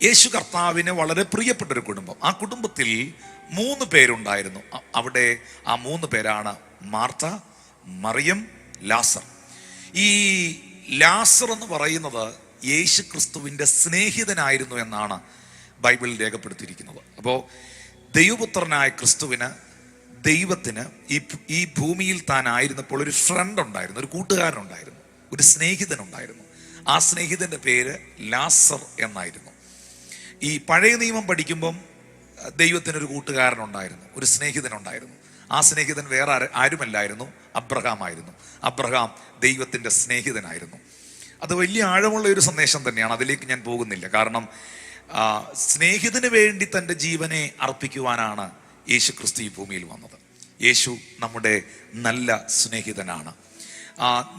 യേശു കർത്താവിന് വളരെ പ്രിയപ്പെട്ട ഒരു കുടുംബം. ആ കുടുംബത്തിൽ 3 പേരുണ്ടായിരുന്നു. അവിടെ ആ 3 പേരാണ് മാർത്ത, മറിയം, ലാസർ. ഈ ലാസർ എന്ന് പറയുന്നത് യേശു ക്രിസ്തുവിൻ്റെ സ്നേഹിതനായിരുന്നു എന്നാണ് ബൈബിളിൽ രേഖപ്പെടുത്തിയിരിക്കുന്നത്. അപ്പോൾ ദൈവപുത്രനായ ക്രിസ്തുവിന്, ദൈവത്തിന് ഈ ഭൂമിയിൽ താനായിരുന്നപ്പോൾ ഒരു ഫ്രണ്ട് ഉണ്ടായിരുന്നു, ഒരു കൂട്ടുകാരനുണ്ടായിരുന്നു, ഒരു സ്നേഹിതനുണ്ടായിരുന്നു. ആ സ്നേഹിതൻ്റെ പേര് ലാസർ എന്നായിരുന്നു. ഈ പഴയ നിയമം പഠിക്കുമ്പം ദൈവത്തിനൊരു കൂട്ടുകാരനുണ്ടായിരുന്നു, ഒരു സ്നേഹിതനുണ്ടായിരുന്നു. ആ സ്നേഹിതൻ വേറെ ആരുമല്ലായിരുന്നു, അബ്രഹാം ആയിരുന്നു. അബ്രഹാം ദൈവത്തിൻ്റെ സ്നേഹിതനായിരുന്നു. അത് വലിയ ആഴമുള്ള ഒരു സന്ദേശം തന്നെയാണ്, അതിലേക്ക് ഞാൻ പോകുന്നില്ല. കാരണം സ്നേഹിതന് വേണ്ടി തൻ്റെ ജീവനെ അർപ്പിക്കുവാനാണ് യേശു ക്രിസ്തു ഈ ഭൂമിയിൽ വന്നത്. യേശു നമ്മുടെ നല്ല സ്നേഹിതനാണ്.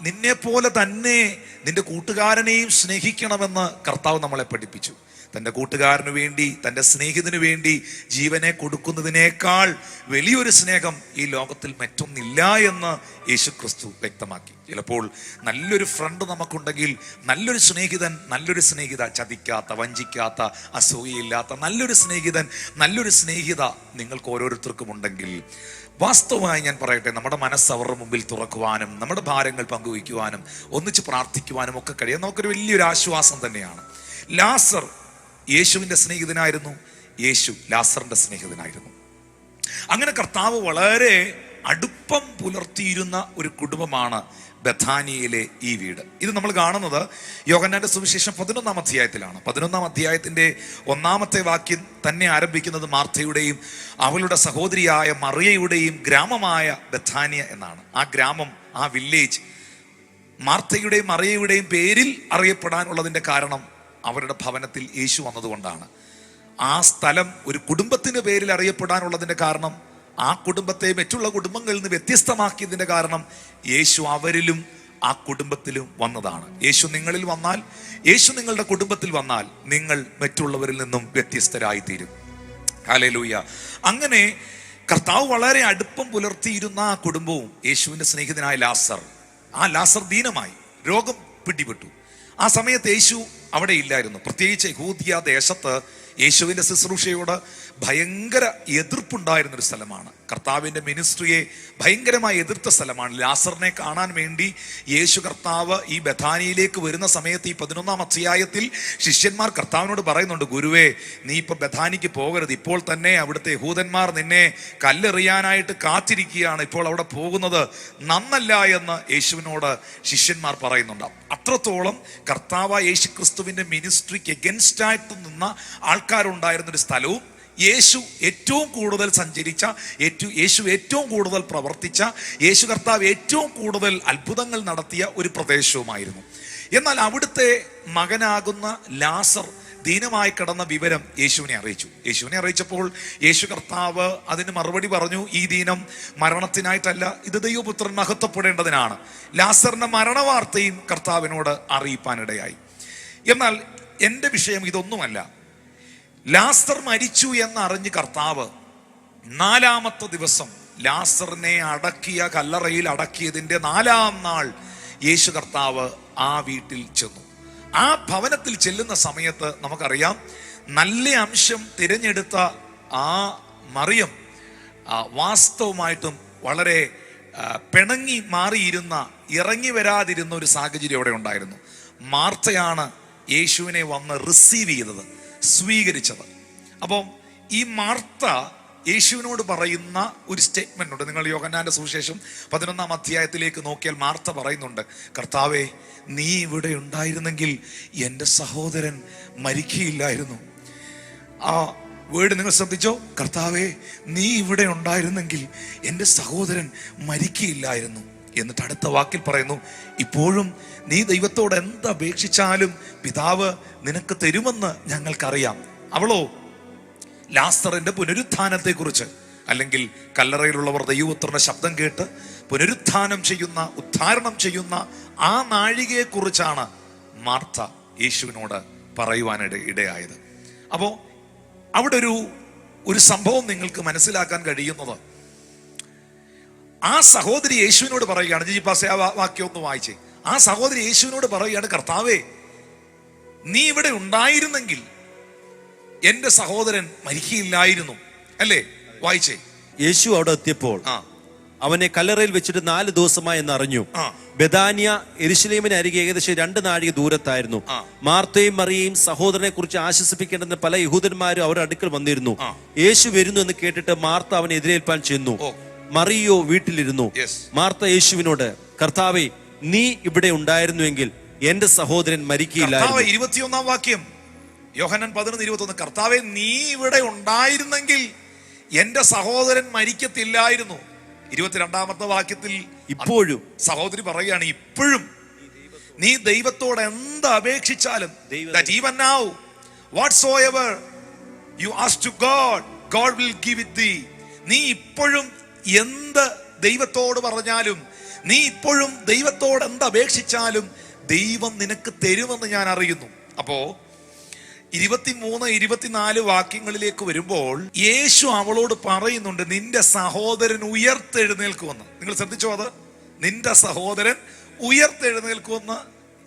നിന്നെപ്പോലെ തന്നെ നിന്റെ കൂട്ടുകാരനെയും സ്നേഹിക്കണമെന്ന് കർത്താവ് നമ്മളെ പഠിപ്പിച്ചു. തൻ്റെ കൂട്ടുകാരന് വേണ്ടി, തൻ്റെ സ്നേഹിതന് വേണ്ടി ജീവനെ കൊടുക്കുന്നതിനേക്കാൾ വലിയൊരു സ്നേഹം ഈ ലോകത്തിൽ മറ്റൊന്നില്ല എന്ന് യേശു ക്രിസ്തു വ്യക്തമാക്കി. ചിലപ്പോൾ നല്ലൊരു ഫ്രണ്ട് നമുക്കുണ്ടെങ്കിൽ, നല്ലൊരു സ്നേഹിതൻ, നല്ലൊരു സ്നേഹിത, ചതിക്കാത്ത, വഞ്ചിക്കാത്ത, അസൂയയില്ലാത്ത നല്ലൊരു സ്നേഹിതൻ, നല്ലൊരു സ്നേഹിത നിങ്ങൾക്ക് ഓരോരുത്തർക്കും ഉണ്ടെങ്കിൽ, വാസ്തവമായി ഞാൻ പറയട്ടെ, നമ്മുടെ മനസ്സ് അവരുടെ മുമ്പിൽ തുറക്കുവാനും നമ്മുടെ ഭാരങ്ങൾ പങ്കുവയ്ക്കുവാനും ഒന്നിച്ച് പ്രാർത്ഥിക്കുവാനും ഒക്കെ കഴിയാൻ നമുക്കൊരു വലിയൊരു ആശ്വാസം തന്നെയാണ്. ലാസർ യേശുവിൻ്റെ സ്നേഹിതനായിരുന്നു, യേശു ലാസറിൻ്റെ സ്നേഹിതനായിരുന്നു. അങ്ങനെ കർത്താവ് വളരെ അടുപ്പം പുലർത്തിയിരുന്ന ഒരു കുടുംബമാണ് ബഥാനിയയിലെ ഈ വീട്. ഇത് നമ്മൾ കാണുന്നത് യോഹന്നാന്റെ സുവിശേഷം 11-ാം അധ്യായത്തിലാണ്. 11-ാം അധ്യായത്തിൻ്റെ 1-ാമത്തെ വാക്യം തന്നെ ആരംഭിക്കുന്നത് മാർത്തയുടെയും അവളുടെ സഹോദരിയായ മറിയയുടെയും ഗ്രാമമായ ബഥാനിയ എന്നാണ്. ആ ഗ്രാമം, ആ വില്ലേജ് മാർത്തയുടെയും മറിയയുടെയും പേരിൽ അറിയപ്പെടാനുള്ളതിൻ്റെ കാരണം അവരുടെ ഭവനത്തിൽ യേശു വന്നതുകൊണ്ടാണ്. ആ സ്ഥലം ഒരു കുടുംബത്തിൻ്റെ പേരിൽ അറിയപ്പെടാനുള്ളതിൻ്റെ കാരണം, ആ കുടുംബത്തെ മറ്റുള്ള കുടുംബങ്ങളിൽ നിന്ന് വ്യത്യസ്തമാക്കിയതിൻ്റെ കാരണം യേശു അവരിലും ആ കുടുംബത്തിലും വന്നതാണ്. യേശു നിങ്ങളിൽ വന്നാൽ, യേശു നിങ്ങളുടെ കുടുംബത്തിൽ വന്നാൽ നിങ്ങൾ മറ്റുള്ളവരിൽ നിന്നും വ്യത്യസ്തരായിത്തീരും. ഹല്ലേലൂയ. അങ്ങനെ കർത്താവ് വളരെ അടുപ്പം പുലർത്തിയിരുന്ന ആ കുടുംബവും യേശുവിൻ്റെ സ്നേഹിതനായ ലാസർ, ആ ലാസർ ദീനമായി, രോഗം പിടിപെട്ടു. ആ സമയത്ത് യേശു അവിടെ ഇല്ലായിരുന്നു. പ്രത്യേകിച്ച് യഹൂദിയ ദേശത്ത് യേശുവിൻ്റെ ശുശ്രൂഷയോട് ഭയങ്കര എതിർപ്പുണ്ടായിരുന്നൊരു സ്ഥലമാണ്. കർത്താവിൻ്റെ മിനിസ്ട്രിയെ ഭയങ്കരമായി എതിർത്ത സ്ഥലമാണ്. ലാസറിനെ കാണാൻ വേണ്ടി യേശു കർത്താവ് ഈ ബഥാനിയിലേക്ക് വരുന്ന സമയത്ത് ഈ 11-ാം അധ്യായത്തിൽ ശിഷ്യന്മാർ കർത്താവിനോട് പറയുന്നുണ്ട്, ഗുരുവേ, നീ ഇപ്പോൾ ബഥാനിക്ക് പോകരുത്, ഇപ്പോൾ തന്നെ അവിടുത്തെ യഹൂദന്മാർ നിന്നെ കല്ലെറിയാനായിട്ട് കാത്തിരിക്കുകയാണ്, ഇപ്പോൾ അവിടെ പോകുന്നത് നന്നല്ല എന്ന് യേശുവിനോട് ശിഷ്യന്മാർ പറയുന്നുണ്ട്. അത്രത്തോളം കർത്താവ് യേശു ക്രിസ്തുവിൻ്റെ മിനിസ്ട്രിക്ക് എഗൻസ്റ്റായിട്ട് നിന്ന ആൾക്കാരുണ്ടായിരുന്നൊരു സ്ഥലവും, യേശു ഏറ്റവും കൂടുതൽ സഞ്ചരിച്ച, യേശു ഏറ്റവും കൂടുതൽ പ്രവർത്തിച്ച, യേശു കർത്താവ് ഏറ്റവും കൂടുതൽ അത്ഭുതങ്ങൾ നടത്തിയ ഒരു പ്രദേശവുമായിരുന്നു. എന്നാൽ അവിടുത്തെ മകനാകുന്ന ലാസർ ദീനമായി കിടന്ന വിവരം യേശുവിനെ അറിയിച്ചപ്പോൾ യേശു കർത്താവ് അതിന് മറുപടി പറഞ്ഞു, ഈ ദീനം മരണത്തിനായിട്ടല്ല, ഇത് ദൈവപുത്രൻ മഹത്വപ്പെടേണ്ടതിനാണ്. ലാസറിന്റെ മരണവാർത്തയും കർത്താവിനോട് അറിയിപ്പാനിടയായി. എന്നാൽ എൻ്റെ വിഷയം ഇതൊന്നുമല്ല. ലാസർ മരിച്ചു എന്നറിഞ്ഞ് കർത്താവ് 4-ാമത്തെ ദിവസം ലാസറിനെ കല്ലറയിൽ അടക്കിയതിൻ്റെ 4-ാം നാൾ യേശു കർത്താവ് ആ വീട്ടിൽ ചെന്നു. ആ ഭവനത്തിൽ ചെല്ലുന്ന സമയത്ത് നമുക്കറിയാം, നല്ല അംശം തിരഞ്ഞെടുത്ത ആ മറിയം വാസ്തവമായിട്ടും വളരെ പിണങ്ങി മാറിയിരുന്ന, ഇറങ്ങി വരാതിരുന്ന ഒരു സാഹചര്യം അവിടെ ഉണ്ടായിരുന്നു. മാർത്തയാണ് യേശുവിനെ വന്ന് റിസീവ് ചെയ്തത്, സ്വീകരിച്ചത്. അപ്പം ഈ മാർത്ത യേശുവിനോട് പറയുന്ന ഒരു സ്റ്റേറ്റ്മെന്റ് ഉണ്ട്. നിങ്ങൾ യോഹന്നാന്റെ സുവിശേഷം 11-ാം അധ്യായത്തിലേക്ക് നോക്കിയാൽ മാർത്ത പറയുന്നുണ്ട്, കർത്താവേ, നീ ഇവിടെ ഉണ്ടായിരുന്നെങ്കിൽ എൻ്റെ സഹോദരൻ മരിക്കുകയില്ലായിരുന്നു. ആ വേർഡ് നിങ്ങൾ ശ്രദ്ധിച്ചോ? കർത്താവേ, നീ ഇവിടെ ഉണ്ടായിരുന്നെങ്കിൽ എൻ്റെ സഹോദരൻ മരിക്കുകയില്ലായിരുന്നു. എന്നിട്ട് അടുത്ത വാക്കിൽ പറയുന്നു, ഇപ്പോഴും നീ ദൈവത്തോട് എന്തപേക്ഷിച്ചാലും പിതാവ് നിനക്ക് തരുമെന്ന് ഞങ്ങൾക്കറിയാം. അവളോ ലാസറിന്റെ പുനരുത്ഥാനത്തെക്കുറിച്ച്, അല്ലെങ്കിൽ കല്ലറയിലുള്ളവർ ദൈവപുത്രന്റെ ശബ്ദം കേട്ട് പുനരുത്ഥാനം ചെയ്യുന്ന, ഉദ്ധാരണം ചെയ്യുന്ന ആ നാഴികയെക്കുറിച്ചാണ് മാർത്ത യേശുവിനോട് പറയുവാനിടയായത്. അപ്പോൾ അവിടെ ഒരു സംഭവം നിങ്ങൾക്ക് മനസ്സിലാക്കാൻ കഴിയുന്നത്, ആ സഹോദരി യേശുവിനോട് പറയുകയാണ്, ജിജിപ്പാസെ ആ വാക്യം ഒന്ന് വായിച്ചേ. ആ സഹോദരി യേശുവിനോട് പറയുകയാണ്, കർത്താവേ, നീ ഇവിടെ ഉണ്ടായിരുന്നെങ്കിൽ എന്റെ സഹോദരൻ മരിക്കയില്ലായിരുന്നു. അല്ലേ? വായിച്ചേ. യേശു അവിടെ എത്തിയപ്പോൾ അവനെ കല്ലറയിൽ വെച്ചിട്ട് 4 ദിവസമായി എന്ന് അറിഞ്ഞു. ബെഥാനിയ യെരുശലേമിന് അരികെ ഏകദേശം 2 നാഴിക ദൂരത്തായിരുന്നു. മാർത്തയും മറിയയും സഹോദരനെ കുറിച്ച് ആശ്വസിപ്പിക്കേണ്ടെന്ന് പല യഹൂദന്മാരും അവരുടെ അടുക്കൽ വന്നിരുന്നു. യേശു വരുന്നു എന്ന് കേട്ടിട്ട് മാർത്ത അവനെ എതിരേൽപ്പാൻ ചെന്നു. മറിയോ വീട്ടിലിരുന്നു. മാർത്ത യേശുവിനോട്, കർത്താവേ, നീ ഇവിടെ ഉണ്ടായിരുന്നുവെങ്കിൽ എന്റെ സഹോദരൻ മരിക്കയില്ലായിരുന്നു. 21-ാം വാക്യം, യോഹന്നാൻ 11:21. കർത്താവേ, നീ ഇവിടെ ഉണ്ടായിരുന്നെങ്കിൽ എന്റെ സഹോദരൻ മരിക്കത്തില്ലായിരുന്നു. 22-ാമത്തെ വാക്യത്തിൽ ഇപ്പോഴും സഹോദരി പറയുകയാണ്, ഇപ്പോഴും നീ ദൈവത്തോട് എന്ത് അപേക്ഷിച്ചാലും, that even now whatsoever you ask to God, God will give it thee. നീ ഇപ്പോഴും എന്ത് ദൈവത്തോട് പറഞ്ഞാലും, നീ ഇപ്പോഴും ദൈവത്തോട് എന്ത് അപേക്ഷിച്ചാലും ദൈവം നിനക്ക് തരുമെന്ന് ഞാൻ അറിയുന്നു. അപ്പോ 23-24 വാക്യങ്ങളിലേക്ക് വരുമ്പോൾ യേശു അവളോട് പറയുന്നുണ്ട്, നിന്റെ സഹോദരൻ ഉയർത്തെഴുന്നേൽക്കുമെന്ന്. നിങ്ങൾ ശ്രദ്ധിച്ചോ? അത് നിന്റെ സഹോദരൻ ഉയർത്തെഴുന്നേൽക്കുമെന്ന്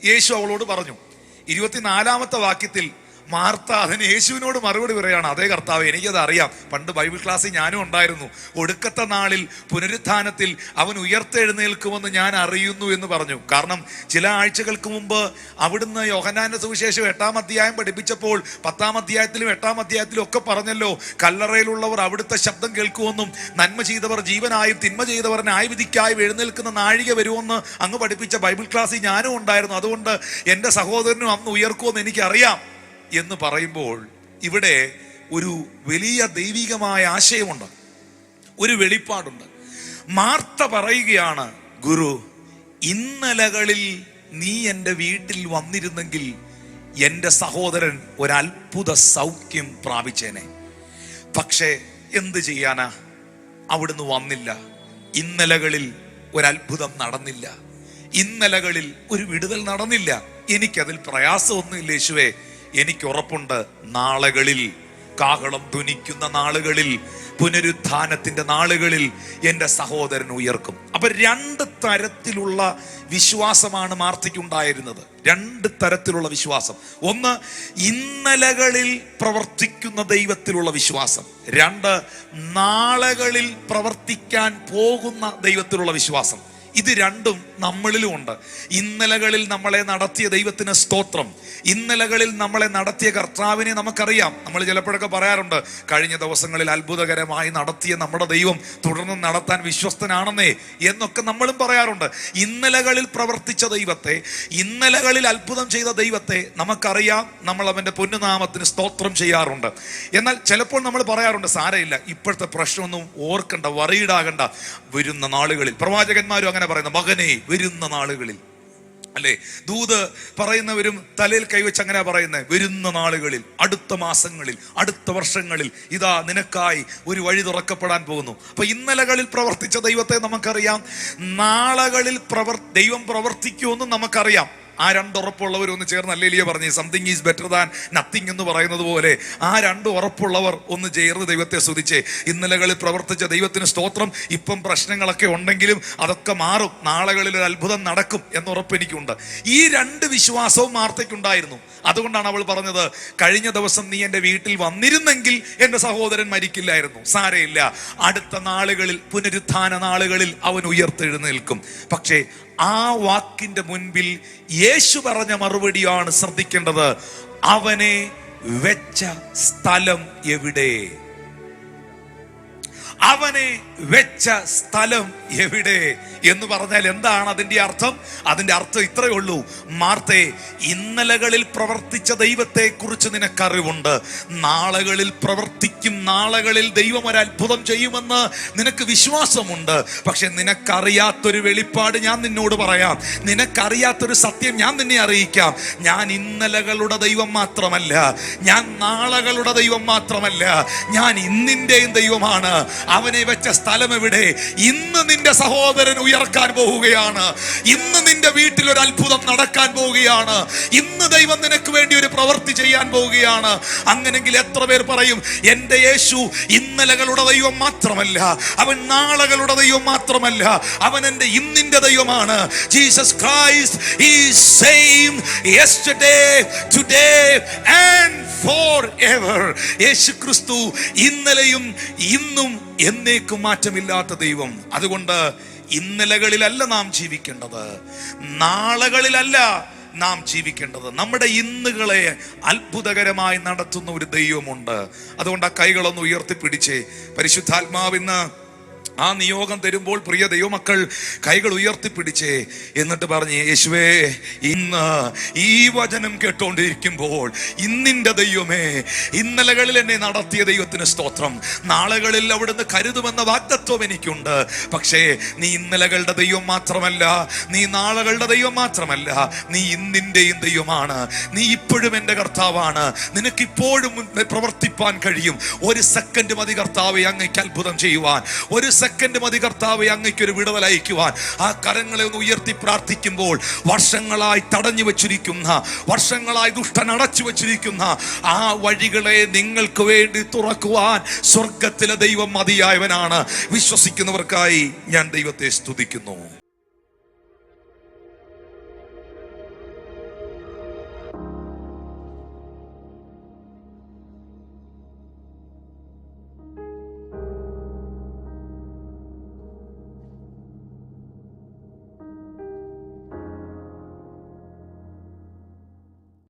യേശു അവളോട് പറഞ്ഞു. 24-ാമത്തെ വാക്യത്തിൽ മാർത്ത അതിന് യേശുവിനോട് മറുപടി പറയുകയാണ്, അതേ കർത്താവ്, എനിക്കത് അറിയാം. പണ്ട് ബൈബിൾ ക്ലാസ്സിൽ ഞാനും ഉണ്ടായിരുന്നു. ഒടുക്കത്തെ നാളിൽ പുനരുത്ഥാനത്തിൽ അവൻ ഉയർത്തെഴുന്നേൽക്കുമെന്ന് ഞാൻ അറിയുന്നു എന്ന് പറഞ്ഞു. കാരണം ചില ആഴ്ചകൾക്ക് മുമ്പ് അവിടുന്ന് യോഹന്നാന്റെ സുവിശേഷം 8-ാം അധ്യായം പഠിപ്പിച്ചപ്പോൾ 10-ാം അധ്യായത്തിലും 8-ാം അധ്യായത്തിലും ഒക്കെ പറഞ്ഞല്ലോ, കല്ലറയിലുള്ളവർ അവിടുത്തെ ശബ്ദം കേൾക്കുമെന്നും നന്മ ചെയ്തവർ ജീവനായും തിന്മ ചെയ്തവർ ന്യായവിധിക്കായും എഴുന്നേൽക്കുന്ന നാഴിക വരുമെന്ന് അങ്ങ് പഠിപ്പിച്ച ബൈബിൾ ക്ലാസ്സിൽ ഞാനും ഉണ്ടായിരുന്നു. അതുകൊണ്ട് എൻ്റെ സഹോദരനും അന്ന് ഉയർക്കുമെന്ന് എനിക്കറിയാം എന്ന് പറയുമ്പോൾ ഇവിടെ ഒരു വലിയ ദൈവികമായ ആശയമുണ്ട്, ഒരു വെളിപ്പാടുണ്ട്. മാർത്ത പറയുകയാണ്, ഗുരു, ഇന്നലകളിൽ നീ എൻ്റെ വീട്ടിൽ വന്നിരുന്നെങ്കിൽ എൻ്റെ സഹോദരൻ ഒരത്ഭുത സൗഖ്യം പ്രാപിച്ചേനെ. പക്ഷേ എന്ത് ചെയ്യാനാ, അവിടുന്ന് വന്നില്ല. ഇന്നലകളിൽ ഒരത്ഭുതം നടന്നില്ല, ഇന്നലകളിൽ ഒരു വിടുതൽ നടന്നില്ല. എനിക്കതിൽ പ്രയാസമൊന്നുമില്ല യേശുവേ. എനിക്ക് ഉറപ്പുണ്ട്, നാളുകളിൽ, കാഹളം ധ്വനിക്കുന്ന നാളുകളിൽ, പുനരുത്ഥാനത്തിന്റെ നാളുകളിൽ എൻ്റെ സഹോദരൻ ഉയർക്കും. അപ്പൊ 2 തരത്തിലുള്ള വിശ്വാസമാണ് മാർത്തയ്ക്കുണ്ടായിരുന്നത്. 2 തരത്തിലുള്ള വിശ്വാസം. ഒന്ന്, ഇന്നലകളിൽ പ്രവർത്തിക്കുന്ന ദൈവത്തിലുള്ള വിശ്വാസം. 2, നാളുകളിൽ പ്രവർത്തിക്കാൻ പോകുന്ന ദൈവത്തിലുള്ള വിശ്വാസം. ഇത് രണ്ടും നമ്മളിലും ഉണ്ട്. ഇന്നലകളിൽ നമ്മളെ നടത്തിയ ദൈവത്തിന് സ്തോത്രം. ഇന്നലകളിൽ നമ്മളെ നടത്തിയ കർത്താവിനെ നമുക്കറിയാം. നമ്മൾ ചിലപ്പോഴൊക്കെ പറയാറുണ്ട്, കഴിഞ്ഞ ദിവസങ്ങളിൽ അത്ഭുതകരമായി നടത്തിയ നമ്മുടെ ദൈവം തുടർന്ന് നടത്താൻ വിശ്വസ്തനാണെന്നേ എന്നൊക്കെ നമ്മളും പറയാറുണ്ട്. ഇന്നലകളിൽ പ്രവർത്തിച്ച ദൈവത്തെ, ഇന്നലകളിൽ അത്ഭുതം ചെയ്ത ദൈവത്തെ നമുക്കറിയാം. നമ്മൾ അവൻ്റെ പൊന്നുനാമത്തിന് സ്തോത്രം ചെയ്യാറുണ്ട്. എന്നാൽ ചിലപ്പോൾ നമ്മൾ പറയാറുണ്ട്, സാരമില്ല, ഇപ്പോഴത്തെ പ്രശ്നമൊന്നും ഓർക്കണ്ട, വറീഡാകണ്ട, വരുന്ന നാളുകളിൽ. പ്രവാചകന്മാരും അങ്ങനെ പറയുന്ന, മകനെ, വരുന്ന നാളുകളിൽ, അല്ലേ? ദൂത് പറയുന്നവരും തലയിൽ കൈവച്ച് അങ്ങനെ പറയുന്നത്, വരുന്ന നാളുകളിൽ, അടുത്ത മാസങ്ങളിൽ, അടുത്ത വർഷങ്ങളിൽ ഇതാ നിനക്കായി ഒരു വഴി തുറക്കപ്പെടാൻ പോകുന്നു. അപ്പൊ ഇന്നലകളിൽ പ്രവർത്തിച്ച ദൈവത്തെ നമുക്കറിയാം, നാളുകളിൽ ദൈവം പ്രവർത്തിക്കുമെന്നും നമുക്കറിയാം. ആ 2 ഉറപ്പുള്ളവർ ഒന്ന് ചേർന്ന് അല്ലേലിയ പറഞ്ഞേ, something is better than nothing എന്ന് പറയുന്നത് പോലെ ആ 2 ഉറപ്പുള്ളവർ ഒന്ന് ചേർന്ന് ദൈവത്തെ സ്തുതിച്ചേ. ഇന്നലകളിൽ പ്രവർത്തിച്ച ദൈവത്തിന് സ്തോത്രം. ഇപ്പം പ്രശ്നങ്ങളൊക്കെ ഉണ്ടെങ്കിലും അതൊക്കെ മാറും, നാളുകളിൽ ഒരു അത്ഭുതം നടക്കും എന്ന ഉറപ്പ് എനിക്കുണ്ട്. ഈ 2 വിശ്വാസവും മാർത്തയ്ക്കുണ്ടായിരുന്നു. അതുകൊണ്ടാണ് അവൾ പറഞ്ഞത്, കഴിഞ്ഞ ദിവസം നീ എൻ്റെ വീട്ടിൽ വന്നിരുന്നെങ്കിൽ എൻ്റെ സഹോദരൻ മരിക്കില്ലായിരുന്നു. സാരയില്ല, അടുത്ത നാളുകളിൽ, പുനരുത്ഥാന നാളുകളിൽ അവൻ ഉയർത്തെഴുന്നേൽക്കും. പക്ഷേ ആ വാക്കിന്റെ മുൻപിൽ യേശു പറഞ്ഞ മറുപടിയാണ് ശ്രദ്ധിക്കേണ്ടത്. അവനെ വെച്ച സ്ഥലം എവിടെ? അവനെ വെച്ച സ്ഥലം എവിടെ എന്ന് പറഞ്ഞാൽ എന്താണ് അതിൻ്റെ അർത്ഥം? അതിൻ്റെ അർത്ഥം ഇത്രയേ ഉള്ളൂ, മാർത്തേ, ഇന്നലകളിൽ പ്രവർത്തിച്ച ദൈവത്തെ കുറിച്ച് നിനക്കറിവുണ്ട്. നാളുകളിൽ പ്രവർത്തിക്കും, നാളുകളിൽ ദൈവം ഒരു അത്ഭുതം ചെയ്യുമെന്ന് നിനക്ക് വിശ്വാസമുണ്ട്. പക്ഷെ നിനക്കറിയാത്തൊരു വെളിപ്പാട് ഞാൻ നിന്നോട് പറയാം, നിനക്കറിയാത്തൊരു സത്യം ഞാൻ നിന്നെ അറിയിക്കാം. ഞാൻ ഇന്നലകളുടെ ദൈവം മാത്രമല്ല, ഞാൻ നാളുകളുടെ ദൈവം മാത്രമല്ല, ഞാൻ ഇന്നിൻ്റെയും ദൈവമാണ്. അവനെ വെച്ച സ്ഥലം എവിടെ? ഇന്ന് നിന്റെ സഹോദരൻ ഉയർക്കാൻ പോവുകയാണ്. ഇന്ന് നിന്റെ വീട്ടിൽ ഒരു അത്ഭുതം നടക്കാൻ പോവുകയാണ്. ഇന്ന് ദൈവം നിനക്ക് വേണ്ടി ഒരു പ്രവൃത്തി ചെയ്യാൻ പോവുകയാണ്. അങ്ങനെങ്കിൽ എത്ര പേർ പറയും, എന്റെ യേശു ഇന്നലകളുടെ ദൈവം മാത്രമല്ല, അവൻ നാളുകളുടെ ദൈവം മാത്രമല്ല, അവൻ എന്റെ ഇന്നിന്റെ ദൈവമാണ്. Jesus Christ is same yesterday, today and forever. യേശു ക്രിസ്തു ഇന്നലെയും ഇന്നും എന്നേക്കും മാറ്റമില്ലാത്ത ദൈവം. അതുകൊണ്ട് ഇന്നലകളിലല്ല നാം ജീവിക്കേണ്ടത്, നാളുകളിലല്ല നാം ജീവിക്കേണ്ടത്. നമ്മുടെ ഇന്നുകളെ അത്ഭുതകരമായി നടത്തുന്ന ഒരു ദൈവമുണ്ട്. അതുകൊണ്ട് ആ കൈകളൊന്ന് ഉയർത്തിപ്പിടിച്ചേ. പരിശുദ്ധാത്മാവിന്ന് ആ നിയോഗം തരുമ്പോൾ പ്രിയ ദൈവമക്കൾ കൈകൾ ഉയർത്തിപ്പിടിച്ചേ. എന്നിട്ട് പറഞ്ഞ്, യേശുവേ, ഇന്ന് ഈ വചനം കേട്ടോണ്ടിരിക്കുമ്പോൾ ഇന്നിന്റെ ദൈവമേ, ഇന്നലകളിൽ എന്നെ നടത്തിയ ദൈവത്തിന് സ്തോത്രം. നാളുകളിൽ അവിടുന്ന് കരുതുമെന്ന വാഗ്ദത്വം എനിക്കുണ്ട്. പക്ഷേ നീ ഇന്നലകളുടെ ദൈവം മാത്രമല്ല, നീ നാളുകളുടെ ദൈവം മാത്രമല്ല, നീ ഇന്നിന്റെയും ദൈവമാണ്. നീ ഇപ്പോഴും എൻ്റെ കർത്താവാണ്. നിനക്കിപ്പോഴും പ്രവർത്തിപ്പാൻ കഴിയും. ഒരു സെക്കൻഡ് മതി കർത്താവെ അങ്ങയ്ക്ക് അത്ഭുതം ചെയ്യുവാൻ. ഒരു സെക്കൻഡ് മതി കർത്താവെ അങ്ങയ്ക്കൊരു വിടുതൽ അയക്കുവാൻ. ആ കരങ്ങളെ ഒന്ന് ഉയർത്തി പ്രാർത്ഥിക്കുമ്പോൾ വർഷങ്ങളായി തടഞ്ഞു വെച്ചിരിക്കുന്ന, വർഷങ്ങളായി ദുഷ്ടൻ അടച്ചു വെച്ചിരിക്കുന്ന ആ വഴികളെ നിങ്ങൾക്ക് വേണ്ടി തുറക്കുവാൻ സ്വർഗത്തിലെ ദൈവം മതിയായവനാണ്. വിശ്വസിക്കുന്നവർക്കായി ഞാൻ ദൈവത്തെ സ്തുതിക്കുന്നു.